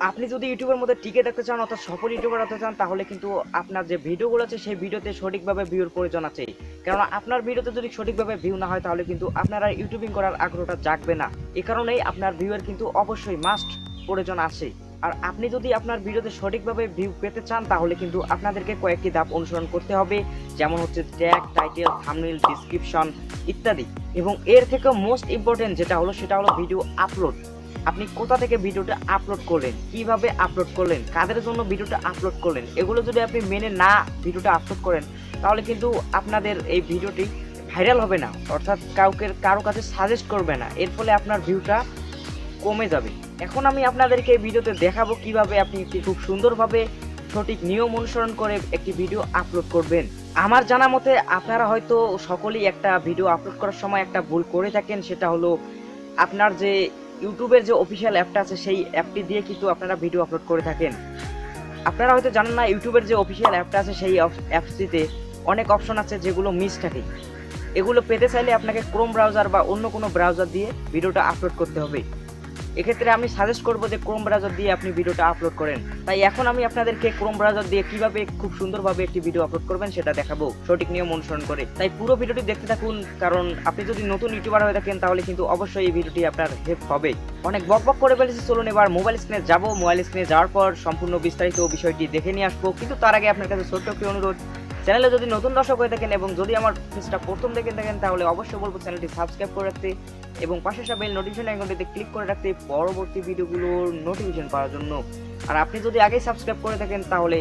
আপনি যদি ইউটিউবের মধ্যে টিকে থাকতে চান অর্থাৎ সফল ইউটিউবার হতে চান তাহলে কিন্তু আপনার যে ভিডিওগুলো আছে সেই ভিডিওতে সঠিকভাবে ভিউর প্রয়োজন আছে। কেননা আপনার ভিডিওতে যদি সঠিকভাবে ভিউ না হয় তাহলে কিন্তু আপনার আর ইউটিউবিং করার আগ্রহটা জাগবে না। এই কারণেই আপনার ভিউয়ের কিন্তু অবশ্যই মাস্ট প্রয়োজন আছে। আর আপনি যদি আপনার ভিডিওতে সঠিকভাবে ভিউ পেতে চান তাহলে কিন্তু আপনাদেরকে কয়েকটি ধাপ অনুসরণ করতে হবে, যেমন হচ্ছে ট্যাগ, টাইটেল, থাম্বনেল, ডেসক্রিপশন ইত্যাদি। এবং এর থেকে মোস্ট ইম্পর্টেন্ট যেটা হলো সেটা হলো ভিডিও আপলোড। আপনি কোথা থেকে ভিডিওটা আপলোড করলেন, কিভাবে আপলোড করলেন, কাদের জন্য ভিডিওটা আপলোড করলেন, এগুলো যদি আপনি মেনে না ভিডিওটা আপলোড করেন তাহলে কিন্তু আপনাদের এই ভিডিওটি ভাইরাল হবে না, অর্থাৎ কারো কাছে সাজেস্ট করবে না। এর ফলে আপনার ভিউটা কমে যাবে। এখন আমি আপনাদেরকে এই ভিডিওতে দেখাবো কিভাবে আপনি একটি খুব সুন্দরভাবে সঠিক নিয়ম অনুসরণ করে একটি ভিডিও আপলোড করবেন। আমার জানা মতে আপনারা হয়তো সকলেই একটা ভিডিও আপলোড করার সময় একটা ভুল করে থাকেন, সেটা হলো আপনার যে ইউটিউবের যে অফিসিয়াল অ্যাপটা আছে সেই অ্যাপটি দিয়ে কিন্তু আপনারা ভিডিও আপলোড করে থাকেন। আপনারা হয়তো জানেন না ইউটিউবের যে অফিসিয়াল অ্যাপটা আছে সেই অ্যাপসটিতে অনেক অপশন আছে যেগুলো মিস থাকে। এগুলো পেতে চাইলে আপনাকে ক্রোম ব্রাউজার বা অন্য কোনো ব্রাউজার দিয়ে ভিডিওটা আপলোড করতে হবে। এক্ষেত্রে আমি সাজেস্ট করবো যে ক্রোম ব্রাউজার দিয়ে আপনি ভিডিওটা আপলোড করেন। তাই এখন আমি আপনাদেরকে ক্রোম ব্রাউজার দিয়ে কিভাবে খুব সুন্দরভাবে একটি ভিডিও আপলোড করবেন সেটা দেখাবো সঠিক নিয়ম অনুসরণ করে। তাই পুরো ভিডিওটি দেখতে থাকুন, কারণ আপনি যদি নতুন ইউটিউবার হয়ে থাকেন তাহলে কিন্তু অবশ্যই এই ভিডিওটি আপনার হেল্প হবে। অনেক বকবক করে ফেলেছি, চলুন এবার মোবাইল স্ক্রিনে যাবো। মোবাইল স্ক্রিনে যাওয়ার পর সম্পূর্ণ বিস্তারিত বিষয়টি দেখে নিয়ে আসবো। কিন্তু তার আগে আপনার কাছে ছোট্ট একটি অনুরোধ, চ্যানেলে যদি নতুন দর্শক হয়ে থাকেন এবং যদি আমার পেজটা প্রথম দেখে থাকেন তাহলে অবশ্যই বলবো চ্যানেলটি সাবস্ক্রাইব করে রাখতে এবং পাশে আসা বেল নোটিফিকেশন আইকনটিতে ক্লিক করে রাখতে পরবর্তী ভিডিওগুলোর নোটিফিকেশন পাওয়ার জন্য। আর আপনি যদি আগেই সাবস্ক্রাইব করে থাকেন তাহলে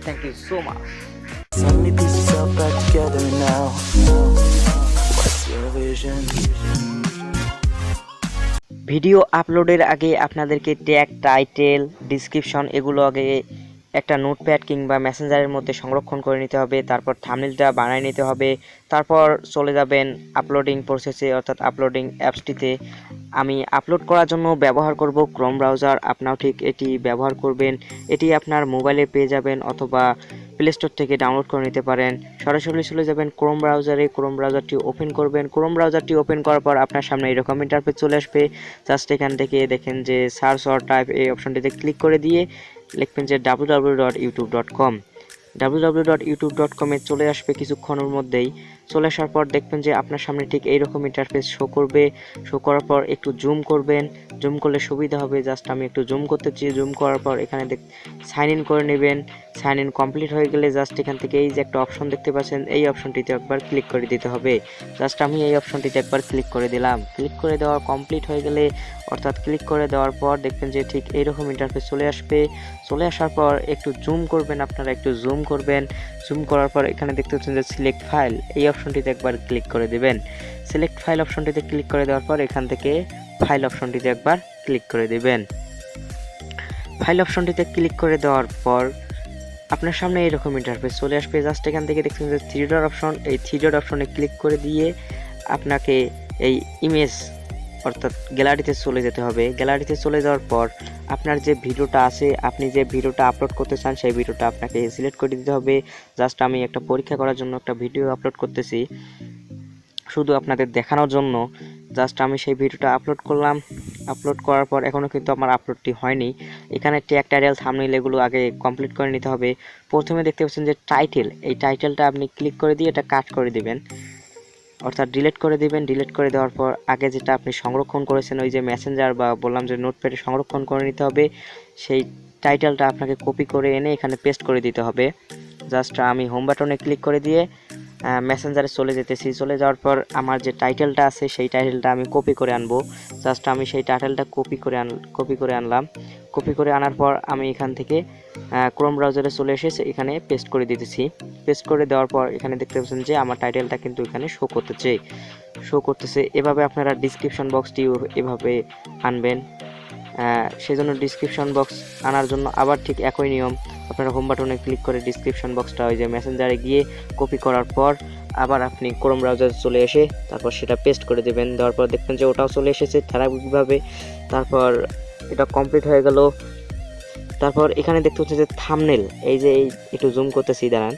thank you so much. Video আপলোডের আগে আপনাদেরকে ট্যাগ, টাইটেল, ডেসক্রিপশন এগুলো আগে একটা নোটপ্যাড কিংবা মেসেঞ্জারের মধ্যে সংরক্ষণ করে নিতে হবে। তারপর থাম্বনেলটা বানিয়ে নিতে হবে। তারপর চলে যাবেন আপলোডিং প্রসেসে, অর্থাৎ আপলোডিং অ্যাপসটিতে। আমি আপলোড করার জন্য ব্যবহার করব ক্রোম ব্রাউজার, আপনারাও ঠিক এটি ব্যবহার করবেন। এটি আপনার মোবাইলে পেয়ে যাবেন অথবা প্লে স্টোর থেকে ডাউনলোড করে নিতে পারেন। সরাসরি চলে যাবেন ক্রোম ব্রাউজারে, ক্রোম ব্রাউজারটি ওপেন করবেন। ক্রোম ব্রাউজারটি ওপেন করার পর আপনার সামনে এরকম ইন্টারফেস চলে আসবে। জাস্ট এখান থেকে দেখেন যে সার্চ অর টাইপ এই অপশনটিতে ক্লিক করে দিয়ে লিখবেন যে www.youtube.com। www.youtube.com এ চলে আসবে কিছুক্ষণের মধ্যেই। চলে আসার পর দেখবেন যে আপনার সামনে ঠিক এইরকম ইন্টারফেস শো করবে। শো করার পর একটু জুম করবেন, জুম করলে সুবিধা হবে। জাস্ট আমি একটু জুম করতেছি। জুম করার পর এখানে সাইন ইন করে নেবেন। সাইন ইন কমপ্লিট হয়ে গেলে জাস্ট এখান থেকে এই যে একটা অপশন দেখতে পাচ্ছেন এই অপশনটিতে একবার ক্লিক করে দিতে হবে। জাস্ট আমি এই অপশনটিতে একবার ক্লিক করে দিলাম। ক্লিক করে দেওয়া কমপ্লিট হয়ে গেলে অর্থাৎ ক্লিক করে দেওয়ার পর দেখবেন যে ঠিক এইরকম ইন্টারফেস চলে আসবে। চলে আসার পর একটু জুম করবেন, আপনারা একটু জুম করবেন। জুম করার পর এখানে দেখতে পাচ্ছেন যে সিলেক্ট ফাইল এই অপশনটিতে একবার ক্লিক করে দেবেন। সিলেক্ট ফাইল অপশনটিতে ক্লিক করে দেওয়ার পর এখান থেকে ফাইল অপশনটিতে একবার ক্লিক করে দেবেন। ফাইল অপশনটিতে ক্লিক করে দেওয়ার পর আপনার সামনে এরকম ইন্টারফেস চলে আসবে। জাস্ট এখান থেকে দেখছেন যে থ্রি ডট অপশন, এই থ্রি ডট অপশনে ক্লিক করে দিয়ে আপনাকে এই ইমেজ অর্থাৎ গ্যালারিতে চলে যেতে হবে। গ্যালারিতে চলে যাওয়ার পর আপনার যে ভিডিওটা আছে, আপনি যে ভিডিওটা আপলোড করতে চান সেই ভিডিওটা আপনাকে সিলেক্ট করে দিতে হবে। জাস্ট আমি একটা পরীক্ষা করার জন্য একটা ভিডিও আপলোড করতেছি শুধু আপনাদের দেখানোর জন্য। জাস্ট আমি সেই ভিডিওটা আপলোড করলাম। আপলোড করার পর এখনও কিন্তু আমার আপলোডটি হয়নি। এখানে ট্যাগ, টাইটেল, থাম্বনেল এগুলো আগে কমপ্লিট করে নিতে হবে। প্রথমে দেখতে পাচ্ছেন যে টাইটেল, এই টাইটেলটা আপনি ক্লিক করে দিয়ে এটা কাট করে দিবেন, অর্থাৎ ডিলিট করে দিবেন। ডিলিট করে দেওয়ার পর আগে যেটা আপনি সংরক্ষণ করেছেন ওই যে মেসেঞ্জার বা বললাম যে নোটপ্যাডে সংরক্ষণ করে নিতে হবে, সেই টাইটেলটা আপনাকে কপি করে এনে এখানে পেস্ট করে দিতে হবে। জাস্ট আমি হোম বাটনে ক্লিক করে দিয়ে মেসেঞ্জারে চলে যেতেছি। চলে যাওয়ার পর আমার যে টাইটেলটা আছে সেই টাইটেলটা আমি কপি করে আনবো। জাস্ট আমি সেই টাইটেলটা কপি করে আনলাম। কপি করে আনার পর আমি এখান থেকে ক্রোম ব্রাউজারে চলে এসে এখানে পেস্ট করে দিতেছি। পেস্ট করে দেওয়ার পর এখানে দেখতে পাচ্ছেন যে আমার টাইটেলটা কিন্তু এখানে শো করতেছে। এভাবে আপনারা ডিসক্রিপশন বক্সটি এভাবে আনবেন। সেজন্য ডিসক্রিপশন বক্স আনার জন্য আবার ঠিক একই নিয়ম, আপনারা হোম বাটনে ক্লিক করে ডিসক্রিপশন বক্সটা ওই যে মেসেঞ্জারে গিয়ে কপি করার পর আবার আপনি ক্রোম ব্রাউজারে চলে এসে তারপর সেটা পেস্ট করে দেবেন। দেওয়ার পর দেখবেন যে ওটাও চলে এসেছে ধারাবাহিকভাবে। তারপর এটা কমপ্লিট হয়ে গেল। তারপর এখানে দেখতে পাচ্ছেন যে থাম্বনেল, এই যে একটু জুম করতেছি দাঁড়ান।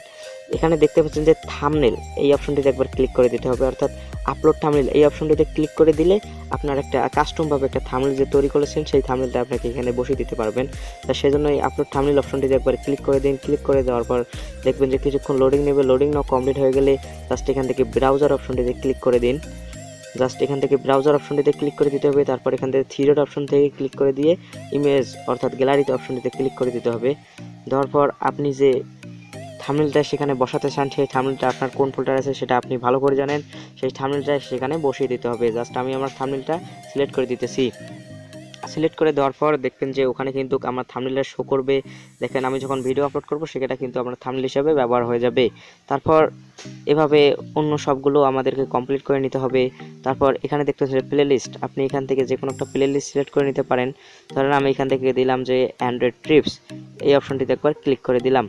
এখানে দেখতে পাচ্ছেন যে থাম্বনেল এই অপশনটিতে একবার ক্লিক করে দিতে হবে, অর্থাৎ আপলোড থাম্বনেল এই অপশনটিতে ক্লিক করে দিলে আপনার একটা কাস্টম ভাবে একটা থাম্বনেল যে তৈরি করেছেন সেই থাম্বনেলটা আপনাকে এখানে বসিয়ে দিতে পারবেন। তা সেজন্য এই আপলোড থাম্বনেল অপশনটিতে একবার ক্লিক করে দিন। ক্লিক করে দেওয়ার পর দেখবেন যে কিছুক্ষণ লোডিং নেবে। লোডিং নাও কমপ্লিট হয়ে গেলে জাস্ট এখান থেকে ব্রাউজার অপশনটিতে ক্লিক করে দিন। জাস্ট এখান থেকে ব্রাউজার অপশনটিতে ক্লিক করে দিতে হবে। তারপর এখান থেকে থ্রি ডট অপশন থেকে ক্লিক করে দিয়ে ইমেজ অর্থাৎ গ্যালারিতে অপশনটিতে ক্লিক করে দিতে হবে। দেওয়ার পর আপনি যে থাম্বনেলটা সেখানে বসাতে চান সেই থাম্বনেলটা আপনার কোন ফোল্ডার আছে সেটা আপনি ভালো করে জানেন, সেই থাম্বনেলটা সেখানে বসিয়ে দিতে হবে। জাস্ট আমি আমার থাম্বনেলটা সিলেক্ট করে দিতেছি। সিলেক্ট করে দেওয়ার পর দেখবেন যে ওখানে কিন্তু আমার থাম্বনেলটা শো করবে। দেখেন আমি যখন ভিডিও আপলোড করব সেটা কিন্তু আমার থাম্বনেল হিসেবে ব্যবহার হয়ে যাবে। তারপর এভাবে অন্য সবগুলো আমাদেরকে কমপ্লিট করে নিতে হবে। তারপর এখানে দেখতে পাচ্ছেন প্লে লিস্ট, আপনি এখান থেকে যে কোনো একটা প্লে লিস্ট সিলেক্ট করে নিতে পারেন। ধরেন আমি এখান থেকে দিলাম যে অ্যান্ড্রয়েড ট্রিপস, এই অপশনটিতে একবার ক্লিক করে দিলাম।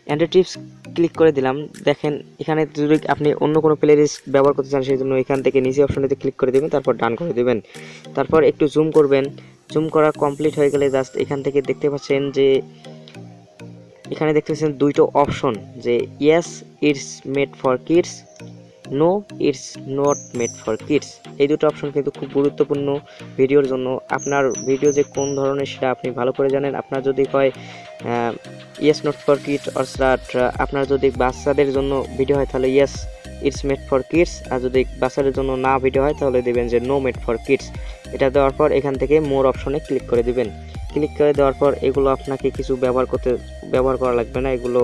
অ্যান্ড্রয়েড টিপস ক্লিক করে দিলাম। দেখেন এখানে যদি আপনি অন্য কোনো প্লে লিস্ট ব্যবহার করতে চান সেই জন্য এখান থেকে নিচে অপশনটিতে ক্লিক করে দেবেন, তারপর ডান করে দেবেন। তারপর একটু জুম করবেন। জুম করা কমপ্লিট হয়ে গেলে জাস্ট এখান থেকে দেখতে পাচ্ছেন যে এখানে দেখতে পাচ্ছেন দুইটো অপশন যে yes it's made for kids, no it's not made for kids. এই দুটো অপশন কিন্তু খুব গুরুত্বপূর্ণ ভিডিওর জন্য। আপনার ভিডিও যে কোন ধরনের সেটা আপনি ভালো করে জানেন। আপনার যদি কয় ইয়েস নট ফর কিডস অর্থাৎ আপনার যদি বাচ্চাদের জন্য ভিডিও হয় তাহলে yes it's made for kids, আর যদি বাচ্চাদের জন্য না ভিডিও হয় তাহলে দেবেন যে নো মেড ফর কিডস। এটা দেওয়ার পর এখান থেকে মোর অপশনে ক্লিক করে দিবেন। ক্লিক করে দেওয়ার পর এগুলো আপনাকে কিছু ব্যবহার করা লাগবে না, এগুলো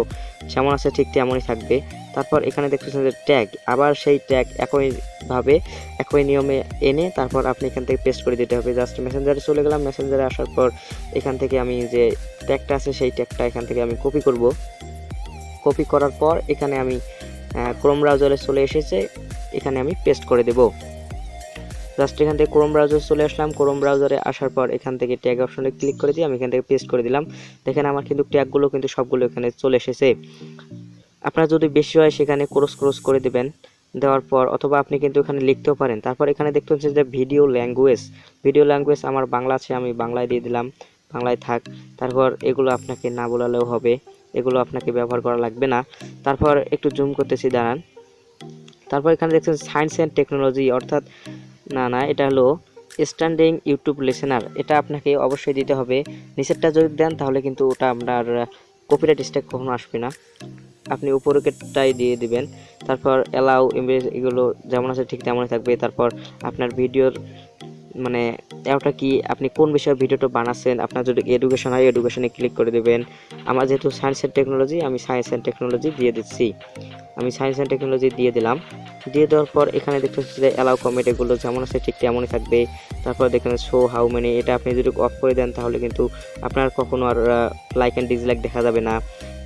যেমন আছে ঠিক তেমনই থাকবে। তারপর এখানে দেখতেছেন যে ট্যাগ, আবার সেই ট্যাগ একইভাবে একই নিয়মে এনে তারপর আপনি এখান থেকে পেস্ট করে দিতে হবে। জাস্ট মেসেঞ্জারে চলে গেলাম। মেসেঞ্জারে আসার পর এখান থেকে আমি যে ট্যাগটা আছে সেই ট্যাগটা এখান থেকে আমি কপি করব। কপি করার পর এখানে আমি ক্রোম ব্রাউজারে চলে এসেছে, এখানে আমি পেস্ট করে দেব। জাস্ট এখান থেকে ক্রোম ব্রাউজারে চলে আসলাম। ক্রোম ব্রাউজারে আসার পর এখান থেকে ট্যাগ অপশনে ক্লিক করে দিয়ে আমি এখান থেকে পেস্ট করে দিলাম। দেখেন আমার কিন্তু ট্যাগগুলো কিন্তু সবগুলো এখানে চলে এসেছে। আপনার যদি বেশি হয় সেখানে ক্রস করে দিবেন। দেওয়ার পর অথবা আপনি কিন্তু এখানে লিখতেও পারেন। তারপর এখানে দেখতে পাচ্ছেন যে ভিডিও ল্যাঙ্গুয়েজ আমার বাংলা আছে, আমি বাংলায় দিয়ে দিলাম, বাংলায় থাক। তারপর এগুলো আপনাকে না বলালেও হবে, এগুলো আপনাকে ব্যবহার করা লাগবে না। তারপর একটু জুম করতেছি, দাঁড়ান। তারপর এখানে দেখছেন সায়েন্স অ্যান্ড টেকনোলজি, অর্থাৎ না এটা হলো স্ট্যান্ডিং ইউটিউব লিসেনার, এটা আপনাকে অবশ্যই দিতে হবে। নিচেরটা যদি দেন তাহলে কিন্তু ওটা আপনার কপিরাইট স্ট্রাইক কখনো আসবে না, আপনি উপরেরটাই দিয়ে দিবেন। তারপর অ্যালাউ ইমেজ, এগুলো যেমন আছে ঠিক তেমনই থাকবে। তারপর আপনার ভিডিওর মানে এটা কি আপনি কোন বিষয়ে ভিডিওটা বানাচ্ছেন, আপনার যদি এডুকেশন হয় এডুকেশনে ক্লিক করে দেবেন। আমার যেহেতু সায়েন্স অ্যান্ড টেকনোলজি, আমি সায়েন্স অ্যান্ড টেকনোলজি দিয়ে দিচ্ছি। আমি সায়েন্স অ্যান্ড টেকনোলজি দিয়ে দিলাম। দিয়ে দেওয়ার পর এখানে দেখতে পাচ্ছি যে অ্যালাউ কমেন্ট, এগুলো যেমন আছে ঠিক তেমনই থাকবে। তারপর দেখেন শো হাউ মেনি, এটা আপনি যদি অফ করে দেন তাহলে কিন্তু আপনার কখনো আর লাইক অ্যান্ড ডিসলাইক দেখা যাবে না।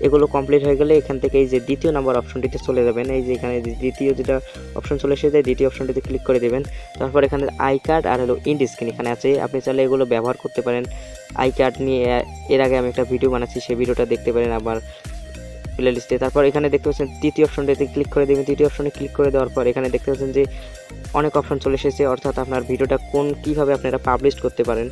এগুলো কমপ্লিট হয়ে গেলে এখান থেকে এই যে দ্বিতীয় নাম্বার অপশনটিতে চলে যাবেন। এই যে এখানে দ্বিতীয় যেটা অপশন চলে এসেছে, দ্বিতীয় অপশনটিতে ক্লিক করে দেবেন। তারপর এখানে আই কার্ড আর হলো ইন্ড স্ক্রিন এখানে আছে, আপনি চাইলে এগুলো ব্যবহার করতে পারেন। আই কার্ড নিয়ে এর আগে আমি একটা ভিডিও বানাচ্ছি, সেই ভিডিওটা দেখতে পারেন আবার প্লে লিস্টে। তারপর এখানে দেখতে পাচ্ছেন তৃতীয় অপশনটিতে ক্লিক করে দেবেন। তৃতীয় অপশনে ক্লিক করে দেওয়ার পর এখানে দেখতে পাচ্ছেন যে অনেক অপশন চলে এসেছে, অর্থাৎ আপনার ভিডিওটা কিভাবে আপনারা পাবলিশ করতে পারেন,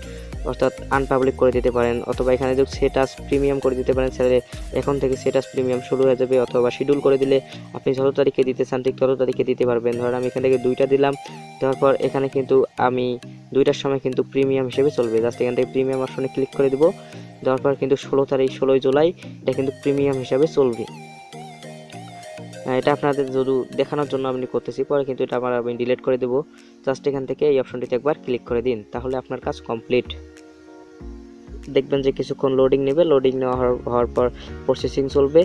অর্থাৎ আনপাবলিক করে দিতে পারেন, অথবা এখানে যদি সেটাস প্রিমিয়াম করে দিতে পারেন, তাহলে এখন থেকে সেটাস প্রিমিয়াম শুরু হয়ে যাবে, অথবা শিডিউল করে দিলে আপনি যত তারিখে দিতে চান ঠিক তত তারিখে দিতে পারবেন। ধরেন আমি এখান থেকে 2টা দিলাম, দেওয়ার পর এখানে কিন্তু আমি 2টার সময় কিন্তু প্রিমিয়াম হিসেবে চলবে। জাস্ট এখান থেকে প্রিমিয়াম অপশনে ক্লিক করে দেবো। দেওয়ার পর কিন্তু 16 জুলাই এটা কিন্তু প্রিমিয়াম হিসাবে চলবে। এটা আপনাদের যদি দেখানোর জন্য আমি করতেছি, পরে কিন্তু এটা আমি ডিলিট করে দেবো। জাস্ট এখান থেকে এই অপশনটিতে একবার ক্লিক করে দিন, তাহলে আপনার কাজ কমপ্লিট। দেখবেন যে কিছুক্ষণ লোডিং নেবে, লোডিং হওয়ার পর প্রসেসিং চলবে।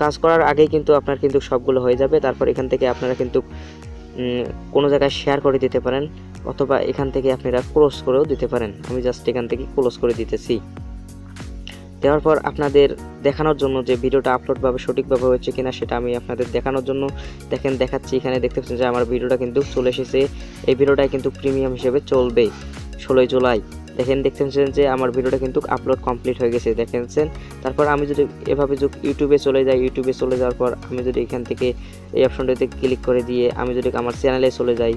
কাজ করার আগেই কিন্তু আপনার কিন্তু সবগুলো হয়ে যাবে। তারপর এখান থেকে আপনারা কিন্তু কোনো জায়গায় শেয়ার করে দিতে পারেন, অথবা এখান থেকে আপনারা ক্লোজ করেও দিতে পারেন। আমি জাস্ট এখান থেকে ক্লোজ করে দিতেছি। দেওয়ার পর আপনাদের দেখানোর জন্য যে ভিডিওটা আপলোডভাবে সঠিকভাবে হয়েছে কিনা সেটা আমি আপনাদের দেখানোর জন্য দেখাচ্ছি। এখানে দেখতে পাচ্ছেন যে আমার ভিডিওটা কিন্তু চলে এসেছে। এই ভিডিওটা কিন্তু প্রিমিয়াম হিসেবে চলবে 16 জুলাই। দেখতে পাচ্ছেন যে আমার ভিডিওটা কিন্তু আপলোড কমপ্লিট হয়ে গেছে, দেখেছেন। তারপর আমি যদি এভাবে ইউটিউবে চলে যাই, ইউটিউবে চলে যাওয়ার পর আমি যদি এখান থেকে এই অপশনটাতে ক্লিক করে দিয়ে আমি যদি আমার চ্যানেলে চলে যাই,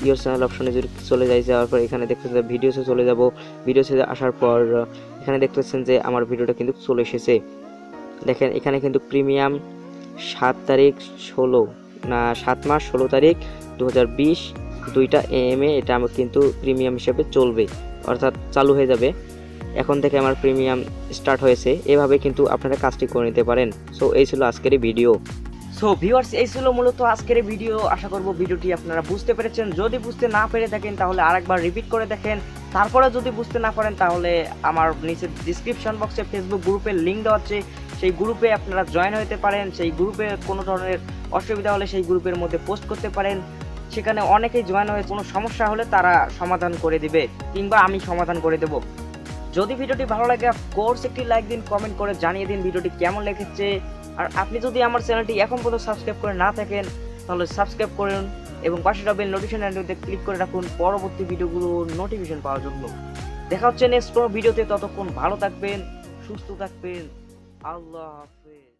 ইউর চ্যানেল অপশনে যদি চলে যাওয়ার পর এখানে দেখতে পাচ্ছেন ভিডিওসে চলে যাব। ভিডিওসে আসার পর এখানে দেখতে পাচ্ছেন যে আমার ভিডিওটা কিন্তু চলে এসেছে। দেখেন এখানে কিন্তু প্রিমিয়াম 7 তারিখ 16 7 মাস 16 তারিখ 2020 2টা AM এ এটা আমার কিন্তু প্রিমিয়াম হিসেবে চলবে, অর্থাৎ চালু হয়ে যাবে। এখন থেকে আমার প্রিমিয়াম স্টার্ট হয়েছে। এভাবে কিন্তু আপনারা কাজটি করে নিতে পারেন। সো এই ছিল আজকের ভিডিও। সো ভিউয়ার্স, এই ছিল মূলত আজকের ভিডিও। আশা করব ভিডিওটি আপনারা বুঝতে পেরেছেন। যদি বুঝতে না পেরে থাকেন তাহলে আরেকবার রিপিট করে দেখেন। তারপরে যদি বুঝতে না পারেন তাহলে আমার নিচে ডিসক্রিপশন বক্সে ফেসবুক গ্রুপের লিঙ্ক দেওয়া আছে, সেই গ্রুপে আপনারা জয়েন হতে পারেন। সেই গ্রুপে কোনো ধরনের অসুবিধা হলে সেই গ্রুপের মধ্যে পোস্ট করতে পারেন। সেখানে অনেকেই জয়েন হয়ে কোনো সমস্যা হলে তারা সমাধান করে দিবে, কিংবা আমি সমাধান করে দেব। যদি ভিডিওটি ভালো লাগে কোর্স একটি লাইক দিন, কমেন্ট করে জানিয়ে দিন ভিডিওটি কেমন লেগেছে। আর আপনি যদি আমার চ্যানেলটি এখন পর্যন্ত সাবস্ক্রাইব করে না থাকেন তাহলে সাবস্ক্রাইব করুন এবং পাশে বেল নোটিফিকেশন আইকনটিতে ক্লিক করে রাখুন পরবর্তী ভিডিওগুলো নোটিফিকেশন পাওয়ার জন্য। দেখা হচ্ছে নেক্সট কোনো ভিডিওতে। ততক্ষণ ভালো থাকবেন, সুস্থ থাকবেন। আল্লাহ হাফেজ।